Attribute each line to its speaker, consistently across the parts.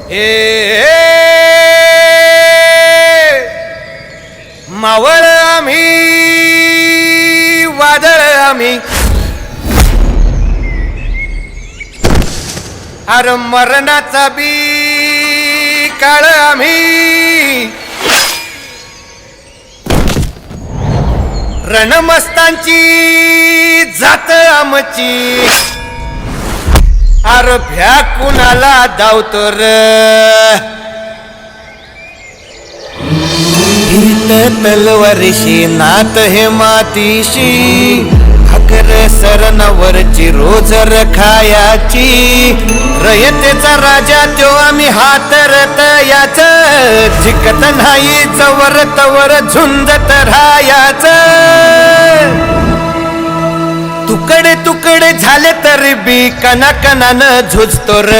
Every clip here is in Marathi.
Speaker 1: ए मावळ आम्ही वादळ आम्ही अरे मरणाचा बी काळ आम्ही रणमस्तांची जात आमची अरे भ्या कुणाला धावतो र तलवारीशी नात हे मातीशी भाकर सरणावरची रोज खायाची रयतेचा राजा त्यो आम्ही हातरत याच जिकत नाही चवर तवर झुंजत राहायाच तुकडे तुकडे झाले तरी बी कणाकणानं झुजतो र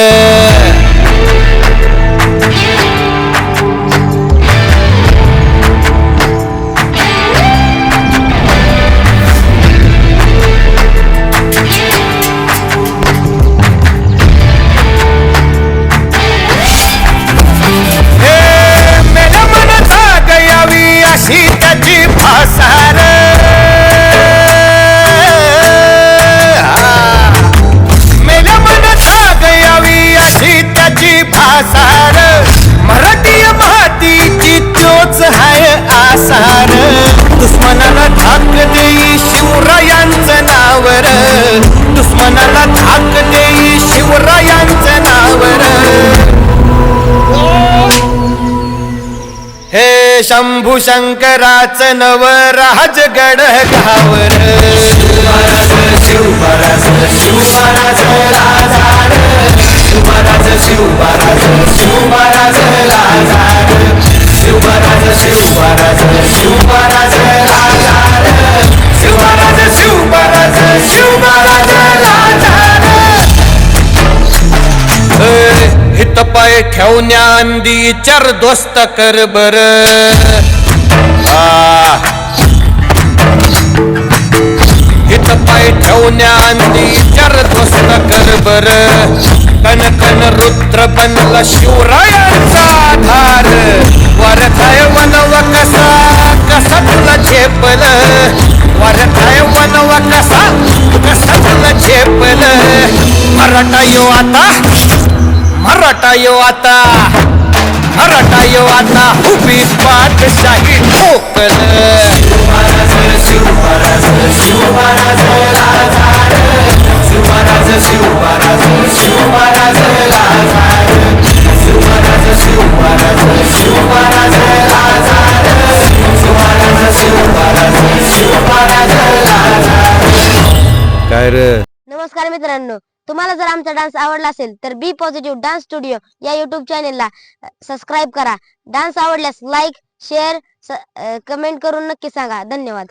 Speaker 1: मराठी मातीची चोच हाय आसार दुश्मनाला धाक देई शिवरायांचं नावर दुश्मनाला धाक देई शिवरायांचं नावर हे शंभू शंकराचं नव राजगड गावर शिवराज शिवराज शिवराज शिवराज शिवराज राजा शिवराज शिवराज शिवराज राजा शिवराज शिवराज शिवराज राजा हित पाय ठेवण्याआंदी चार दोस्त कर बर हित पाय ठेवण्याआंदी चार दोस्त कर बर कन कन रुद्र बनला शिवरायांचा आधार वरथाय वनवा कसा कसा तुला झेपल वरथाय वनवा कसा कसा तुला झेपल मराठा यो आता मराठा यो आता मराठा यो आता उभी पाठशाही ठोकल शिवराज शिवराज शिवराज राजा शिवराज शिवराज शिवराज राजा शिवराज शिवराज शिवराज राजा शिवराज शिवराज शिवराज राजा काय रे.
Speaker 2: नमस्कार मित्रांनो, तुम्हाला जर आमचा डान्स आवडला असेल तर बी पॉझिटिव्ह डान्स स्टुडिओ या युट्यूब चॅनेलला सबस्क्राईब करा. डान्स आवडल्यास लाईक शेअर कमेंट करून नक्की सांगा. धन्यवाद.